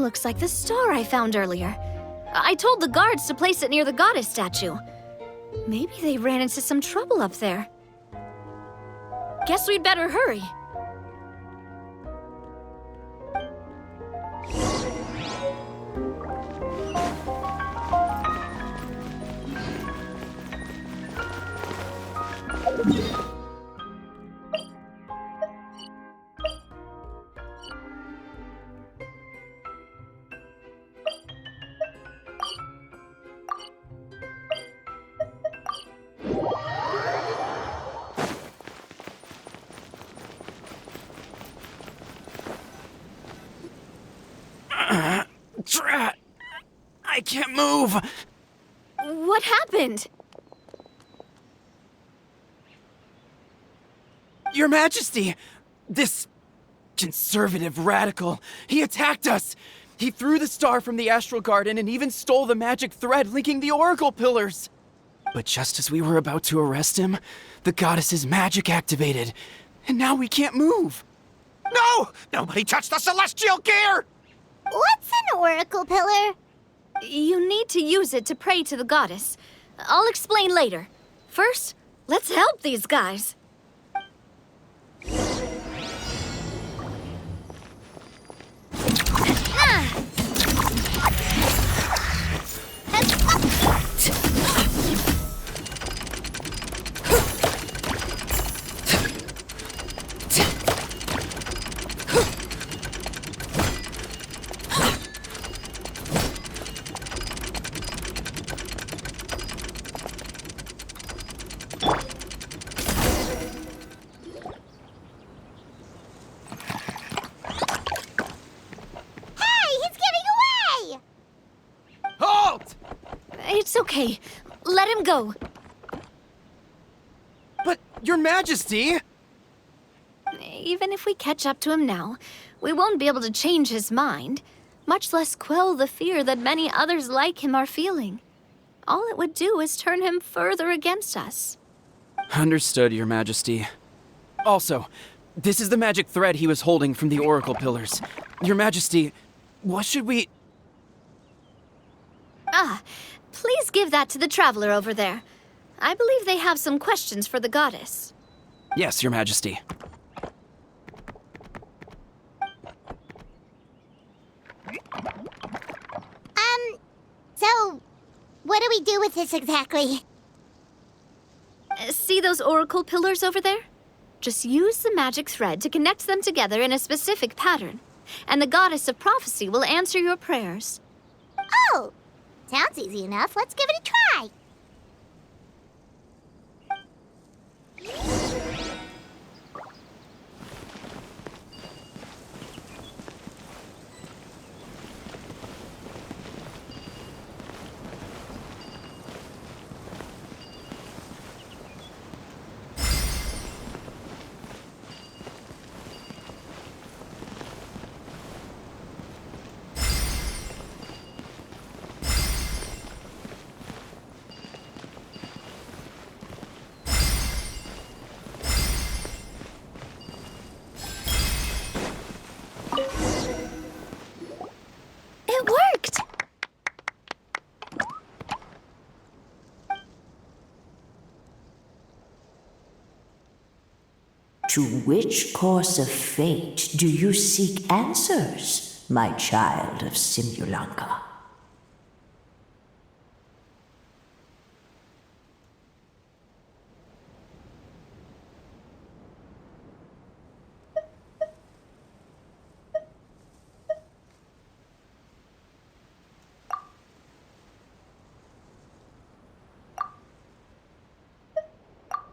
Looks like the star I found earlier. I told the guards to place it near the goddess statue. Maybe they ran into some trouble up there. Guess we'd better hurry. Drat! I can't move! What happened? Your Majesty! This conservative radical, he attacked us! He threw the star from the Astral Garden and even stole the magic thread linking the Oracle Pillars! But just as we were about to arrest him, the goddess's magic activated, and now we can't move! No! Nobody touched the celestial gear! What's an oracle pillar? You need to use it to pray to the goddess. I'll explain later. First, let's help these guys. It's okay. Let him go. But, Your Majesty! Even if we catch up to him now, we won't be able to change his mind, much less quell the fear that many others like him are feeling. All it would do is turn him further against us. Understood, Your Majesty. Also, this is the magic thread he was holding from the Oracle Pillars. Your Majesty, what should we... Please give that to the traveler over there. I believe they have some questions for the goddess. Yes, Your Majesty. So, what do we do with this exactly? See those oracle pillars over there? Just use the magic thread to connect them together in a specific pattern, and the goddess of prophecy will answer your prayers. Oh! Sounds easy enough. Let's give it a try. It worked! To which course of fate do you seek answers, my child of Simulanka?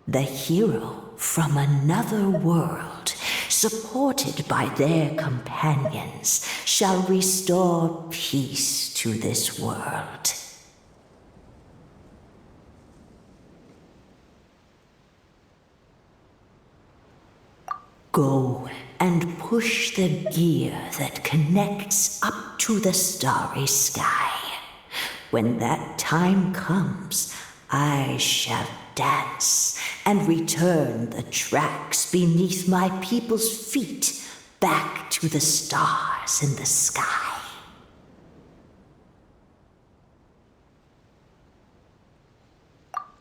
The hero from another world, supported by their companions, shall restore peace to this world. Go and push the gear that connects up to the starry sky. When that time comes, I shall dance and return the tracks beneath my people's feet back to the stars in the sky.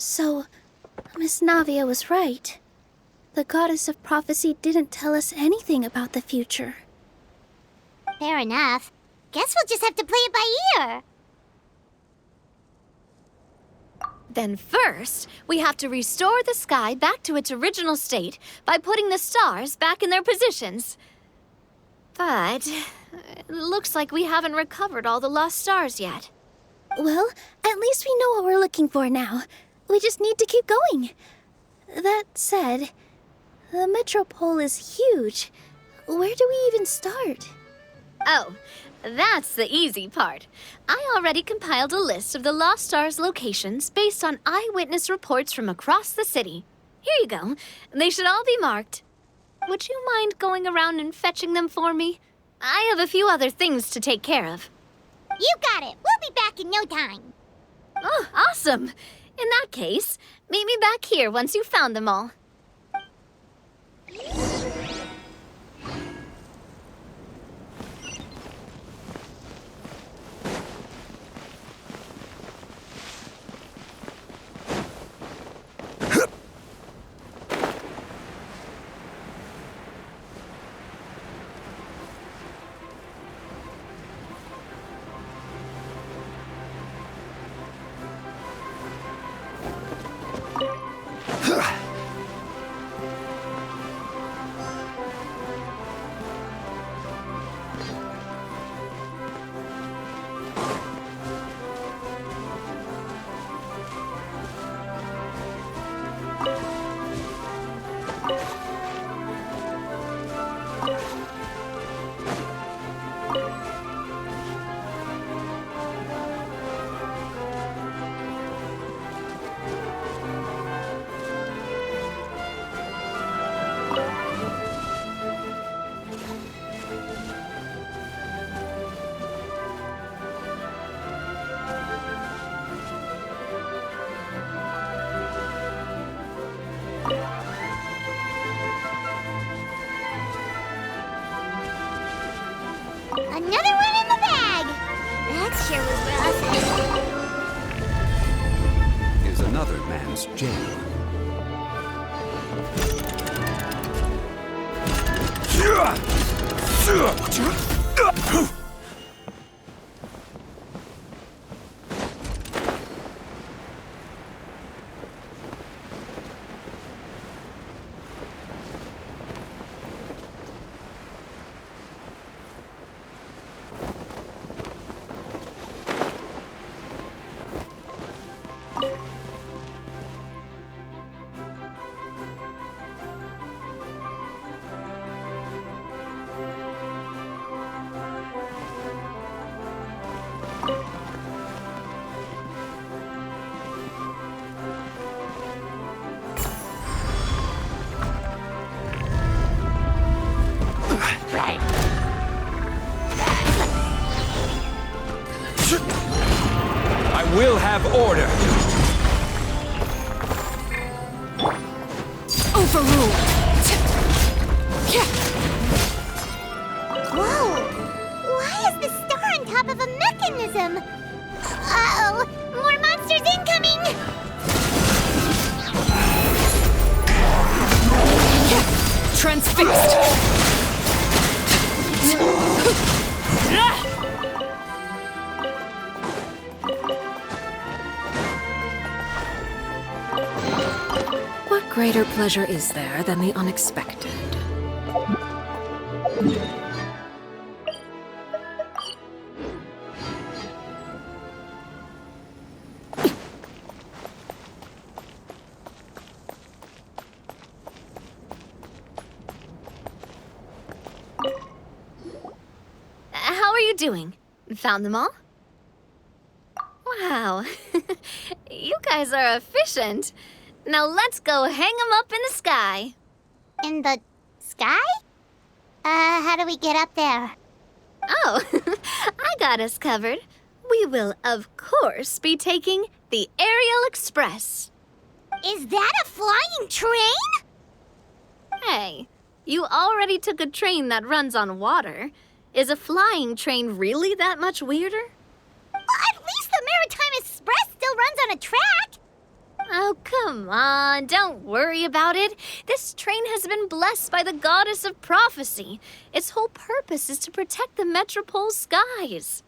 So, Miss Navia was right. The goddess of prophecy didn't tell us anything about the future. Fair enough. Guess we'll just have to play it by ear. Then first, we have to restore the sky back to its original state by putting the stars back in their positions. But it looks like we haven't recovered all the lost stars yet. Well, at least we know what we're looking for now. We just need to keep going. That said, the metropole is huge. Where do we even start? Oh, that's the easy part. I already compiled a list of the Lost Stars locations based on eyewitness reports from across the city. Here you go. They should all be marked. Would you mind going around and fetching them for me? I have a few other things to take care of. You got it. We'll be back in no time. Oh, awesome. In that case, meet me back here once you've found them all. Another one in the bag. That sure was rough. Is another man's jail. I will have order. Overruled. Whoa! Why is the star on top of a mechanism? Uh-oh! More monsters incoming! Transfixed. What greater pleasure is there than the unexpected? How are you doing? Found them all? Wow. You guys are efficient. Now let's go hang them up in the sky. In the sky? How do we get up there? Oh, I got us covered. We will, of course, be taking the Aerial Express. Is that a flying train? Hey, you already took a train that runs on water. Is a flying train really that much weirder? Well, at least the Maritime Express still runs on a track. Oh, come on, don't worry about it. This train has been blessed by the goddess of prophecy. Its whole purpose is to protect the Metropole's skies.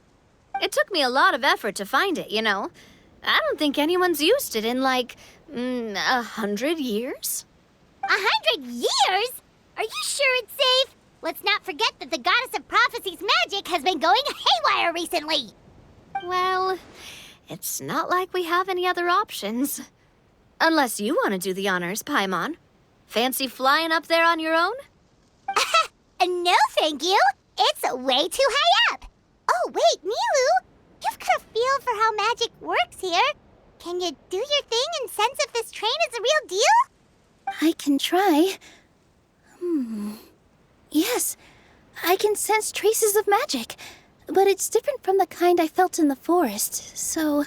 It took me a lot of effort to find it, you know. I don't think anyone's used it in, like, 100 years? 100 years? Are you sure it's safe? Let's not forget that the goddess of prophecy's magic has been going haywire recently. Well, it's not like we have any other options. Unless you want to do the honors, Paimon. Fancy flying up there on your own? No, thank you. It's way too high up. Oh, wait, Nilu. You've got a feel for how magic works here. Can you do your thing and sense if this train is the real deal? I can try. Yes, I can sense traces of magic, but it's different from the kind I felt in the forest, so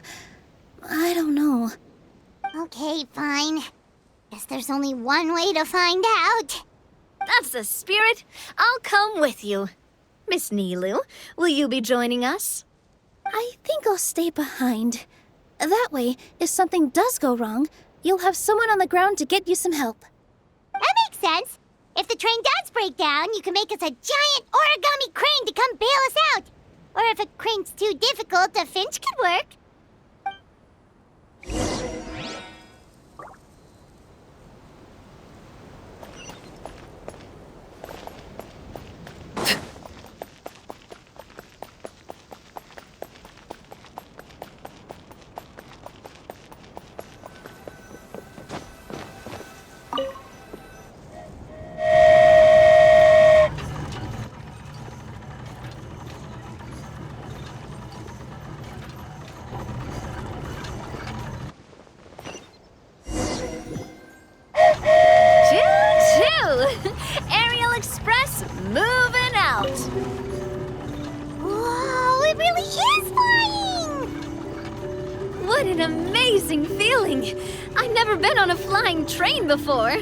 I don't know. Okay, fine. Guess there's only one way to find out. That's the spirit. I'll come with you. Miss Nilu, will you be joining us? I think I'll stay behind. That way, if something does go wrong, you'll have someone on the ground to get you some help. That makes sense. If the train does break down, you can make us a giant origami crane to come bail us out. Or if a crane's too difficult, a finch could work. Choo-choo! Aerial Express moving out! Whoa, it really is flying! What an amazing feeling! I've never been on a flying train before.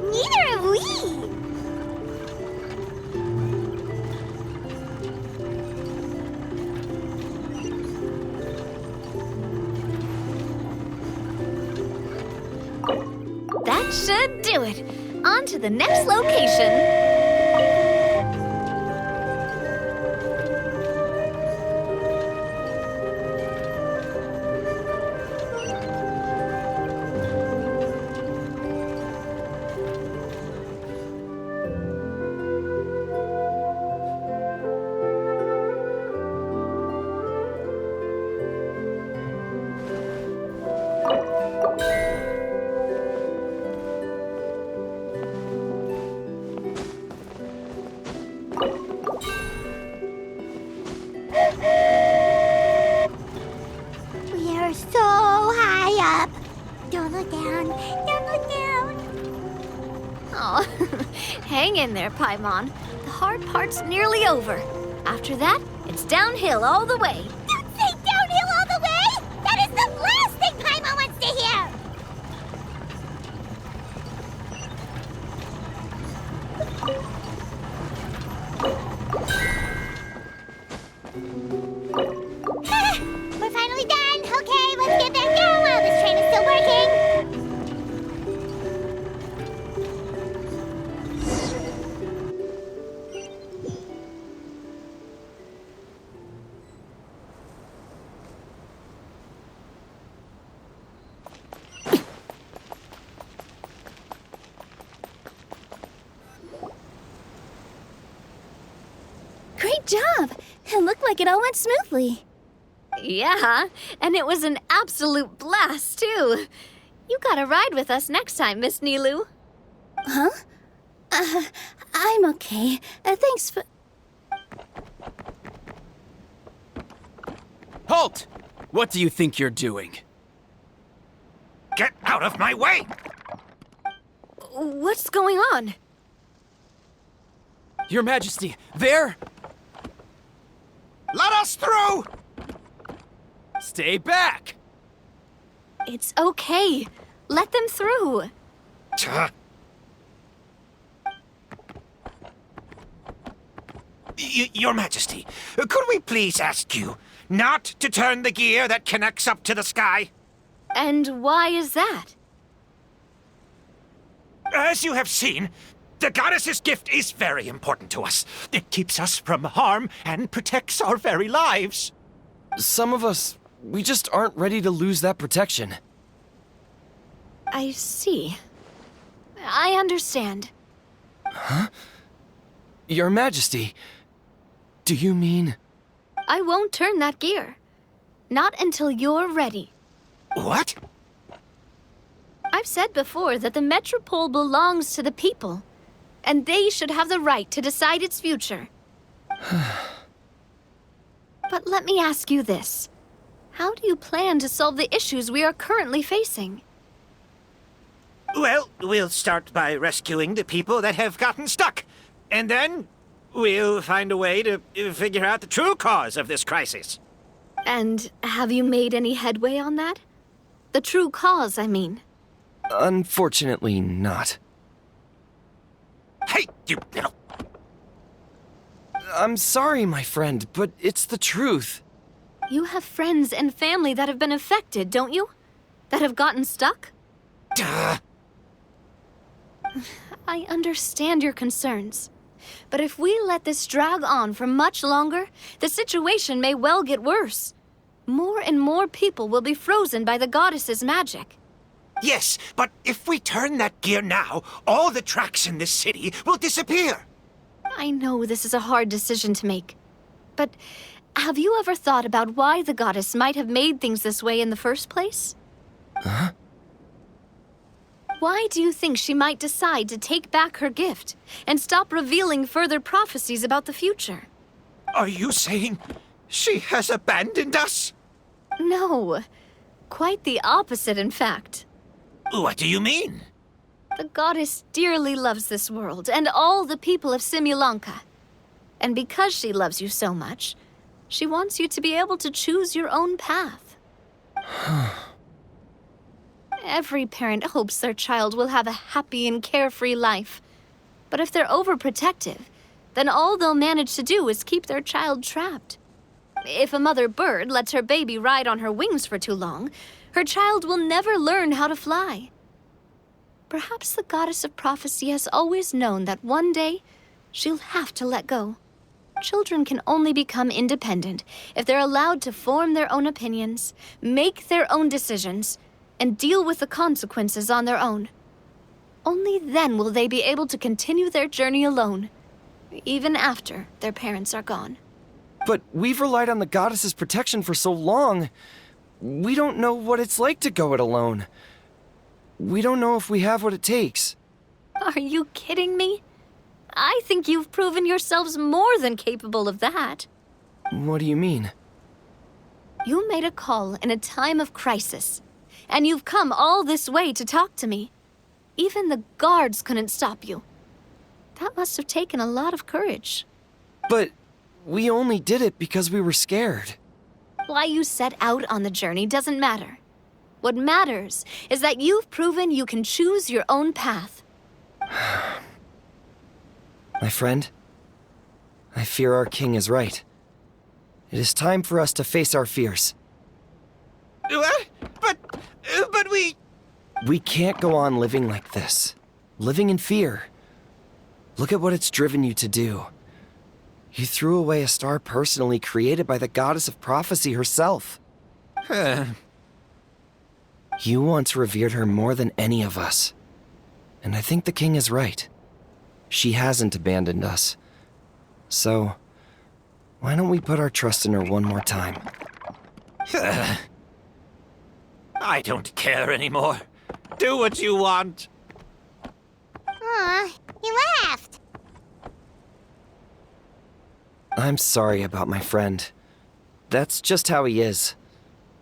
Neither have we. That should do it. On to the next location. We are so high up. Don't look down. Don't look down. Oh, hang in there, Paimon. The hard part's nearly over. After that, it's downhill all the way. Don't say downhill all the way. That is the last thing Paimon wants to hear. We're finally done. Okay, let's get back down while this train is still working. Great job! It looked like it all went smoothly. Yeah, and it was an absolute blast, too. You gotta ride with us next time, Miss Nilu. Huh? I'm okay. Thanks for... Halt! What do you think you're doing? Get out of my way! What's going on? Your Majesty, there! Let us through! Stay back! It's okay. Let them through. Tuh. Your Majesty, could we please ask you not to turn the gear that connects up to the sky? And why is that? As you have seen, the goddess's gift is very important to us. It keeps us from harm and protects our very lives. Some of us, we just aren't ready to lose that protection. I see. I understand. Your Majesty, do you mean... I won't turn that gear. Not until you're ready. What? I've said before that the Metropole belongs to the people, and they should have the right to decide its future. But let me ask you this. How do you plan to solve the issues we are currently facing? Well, we'll start by rescuing the people that have gotten stuck. And then we'll find a way to figure out the true cause of this crisis. And have you made any headway on that? The true cause, I mean. Unfortunately not. Hey, you little... I'm sorry, my friend, but it's the truth. You have friends and family that have been affected, don't you? That have gotten stuck? Duh. I understand your concerns. But if we let this drag on for much longer, the situation may well get worse. More and more people will be frozen by the goddess's magic. Yes, but if we turn that gear now, all the tracks in this city will disappear. I know this is a hard decision to make. But have you ever thought about why the goddess might have made things this way in the first place? Huh? Why do you think she might decide to take back her gift and stop revealing further prophecies about the future? Are you saying she has abandoned us? No. Quite the opposite, in fact. What do you mean? The goddess dearly loves this world and all the people of Simulanka. And because she loves you so much, she wants you to be able to choose your own path. Every parent hopes their child will have a happy and carefree life. But if they're overprotective, then all they'll manage to do is keep their child trapped. If a mother bird lets her baby ride on her wings for too long, her child will never learn how to fly. Perhaps the goddess of prophecy has always known that one day she'll have to let go. Children can only become independent if they're allowed to form their own opinions, make their own decisions, and deal with the consequences on their own. Only then will they be able to continue their journey alone, even after their parents are gone. But we've relied on the goddess's protection for so long. We don't know what it's like to go it alone. We don't know if we have what it takes. Are you kidding me? I think you've proven yourselves more than capable of that. What do you mean? You made a call in a time of crisis, and you've come all this way to talk to me. Even the guards couldn't stop you. That must have taken a lot of courage. But we only did it because we were scared. Why you set out on the journey doesn't matter. What matters is that you've proven you can choose your own path. My friend, I fear our king is right. It is time for us to face our fears. What? But we... We can't go on living like this. Living in fear. Look at what it's driven you to do. You threw away a star personally created by the goddess of prophecy herself. You once revered her more than any of us. And I think the king is right. She hasn't abandoned us. So, why don't we put our trust in her one more time? I don't care anymore. Do what you want. Aw, he laughed. I'm sorry about my friend. That's just how he is.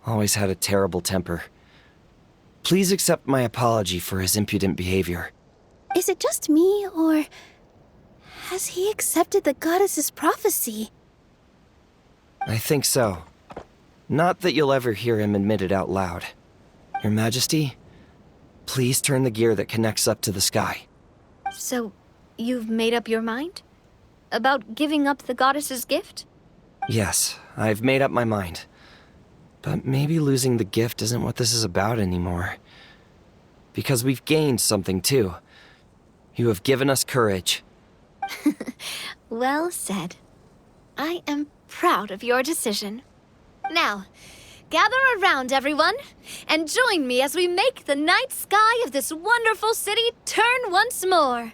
Always had a terrible temper. Please accept my apology for his impudent behavior. Is it just me, or has he accepted the goddess's prophecy? I think so. Not that you'll ever hear him admit it out loud. Your Majesty, please turn the gear that connects up to the sky. So, you've made up your mind? About giving up the goddess's gift? Yes, I've made up my mind. But maybe losing the gift isn't what this is about anymore. Because we've gained something too. You have given us courage. Well said. I am proud of your decision. Now, gather around, everyone, and join me as we make the night sky of this wonderful city turn once more.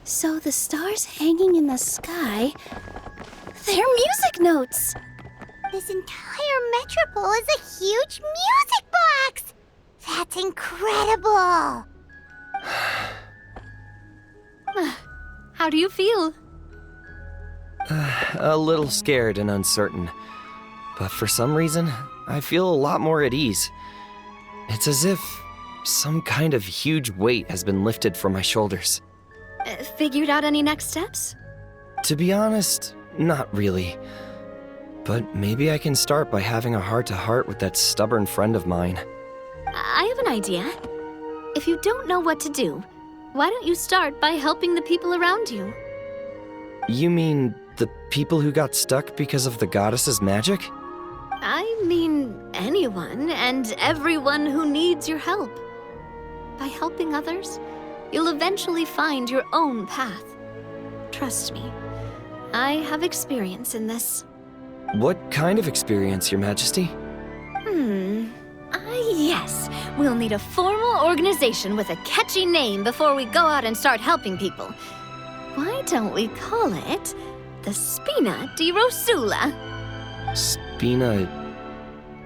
So the stars hanging in the sky, they're music notes. This entire metropole is a huge music box! That's incredible! How do you feel? A little scared and uncertain. But for some reason, I feel a lot more at ease. It's as if some kind of huge weight has been lifted from my shoulders. Figured out any next steps? To be honest, not really. But maybe I can start by having a heart-to-heart with that stubborn friend of mine. I have an idea. If you don't know what to do, why don't you start by helping the people around you? You mean the people who got stuck because of the goddess's magic? I mean anyone and everyone who needs your help. By helping others, you'll eventually find your own path. Trust me, I have experience in this. What kind of experience, Your Majesty? Yes. We'll need a formal organization with a catchy name before we go out and start helping people. Why don't we call it the Spina di Rosula? Spina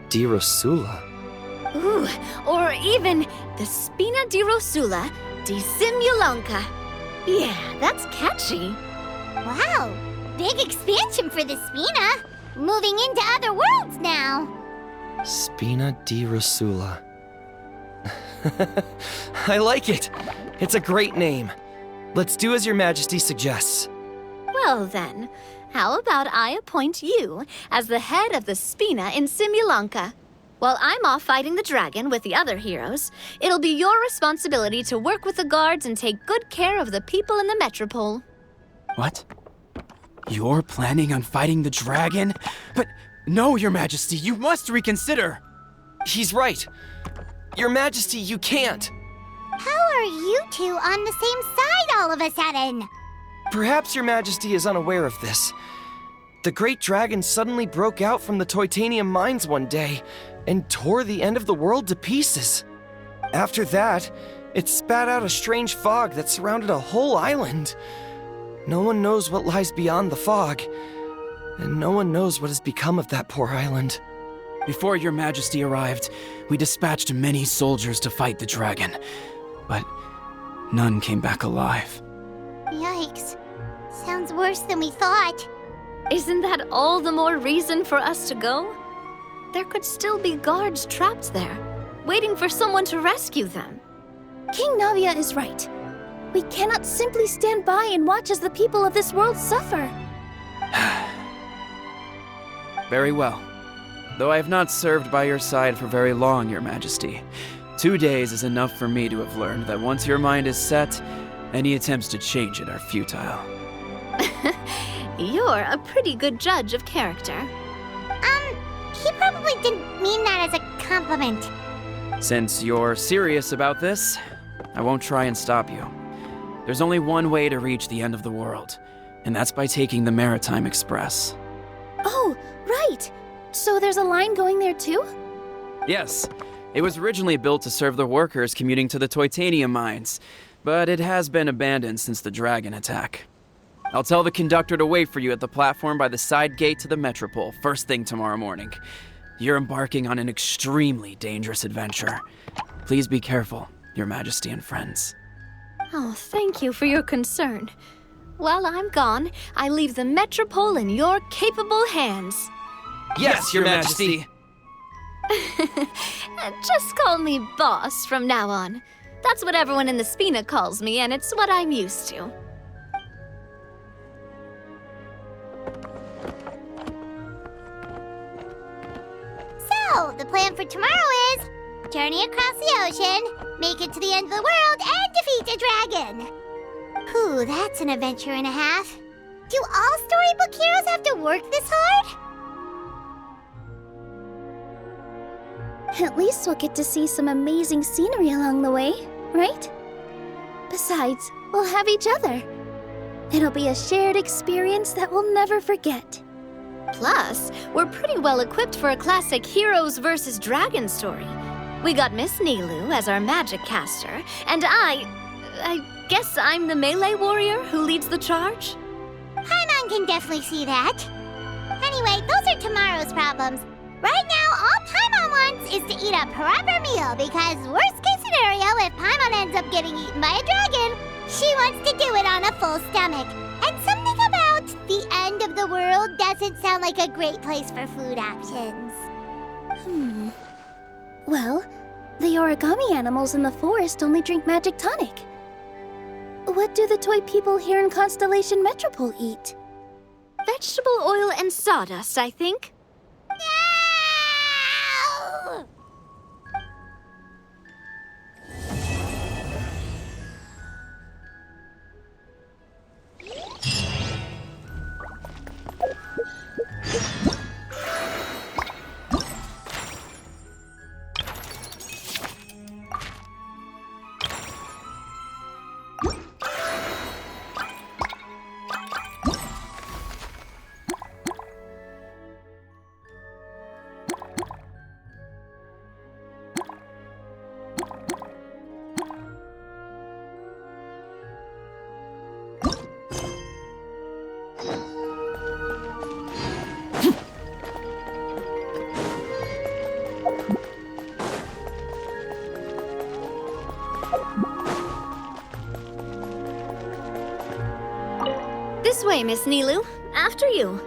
di Rosula? Ooh, or even the Spina di Rosula di Simulanka. Yeah, that's catchy. Wow, big expansion for the Spina. Moving into other worlds now. Spina di Rosula. I like it. It's a great name. Let's do as Your Majesty suggests. Well then, how about I appoint you as the head of the Spina in Simulanka? While I'm off fighting the dragon with the other heroes, it'll be your responsibility to work with the guards and take good care of the people in the metropole. What? You're planning on fighting the dragon? But no, Your Majesty, you must reconsider! He's right. Your Majesty, you can't. How are you two on the same side all of a sudden? Perhaps Your Majesty is unaware of this. The great dragon suddenly broke out from the Titanium mines one day and tore the end of the world to pieces. After that, it spat out a strange fog that surrounded a whole island. No one knows what lies beyond the fog, and no one knows what has become of that poor island. Before Your Majesty arrived, we dispatched many soldiers to fight the dragon, but none came back alive. Yikes. Sounds worse than we thought. Isn't that all the more reason for us to go? There could still be guards trapped there, waiting for someone to rescue them. King Navia is right. We cannot simply stand by and watch as the people of this world suffer. Very well. Though I have not served by your side for very long, Your Majesty. 2 days is enough for me to have learned that once your mind is set, any attempts to change it are futile. You're a pretty good judge of character. He probably didn't mean that as a compliment. Since you're serious about this, I won't try and stop you. There's only one way to reach the end of the world, and that's by taking the Maritime Express. Oh, right. So there's a line going there too? Yes, it was originally built to serve the workers commuting to the Titanium mines, but it has been abandoned since the dragon attack. I'll tell the conductor to wait for you at the platform by the side gate to the Metropole first thing tomorrow morning. You're embarking on an extremely dangerous adventure. Please be careful, Your Majesty and friends. Oh, thank you for your concern. While I'm gone, I leave the Metropole in your capable hands. Yes, Your Majesty! Just call me boss from now on. That's what everyone in the Spina calls me, and it's what I'm used to. So, the plan for tomorrow is journey across the ocean, make it to the end of the world, and defeat a dragon. Whew, that's an adventure and a half. Do all storybook heroes have to work this hard? At least we'll get to see some amazing scenery along the way, right? Besides, we'll have each other. It'll be a shared experience that we'll never forget. Plus, we're pretty well equipped for a classic heroes versus dragon story. We got Miss Nilu as our magic caster, and I guess I'm the melee warrior who leads the charge? Paimon can definitely see that. Anyway, those are tomorrow's problems. Right now, all Paimon wants is to eat a proper meal because worst case scenario, if Paimon ends up getting eaten by a dragon, she wants to do it on a full stomach. And something about the end of the world doesn't sound like a great place for food options. Well, the origami animals in the forest only drink magic tonic. What do the toy people here in Constellation Metropole eat? Vegetable oil and sawdust, I think. No! This way, Miss Nilu. After you.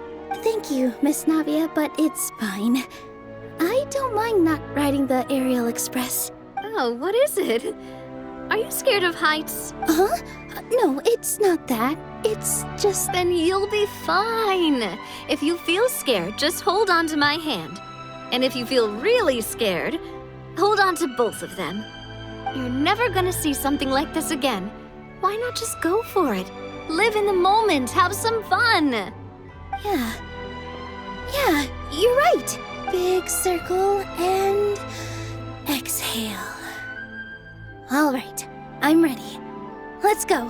Thank you, Miss Navia, but it's fine. I don't mind not riding the Aerial Express. Oh, what is it? Are you scared of heights? Huh? No, it's not that. It's just... Then you'll be fine. If you feel scared, just hold on to my hand. And if you feel really scared, hold on to both of them. You're never gonna see something like this again. Why not just go for it? Live in the moment, have some fun. Yeah, you're right. Big circle and exhale. All right, I'm ready. Let's go.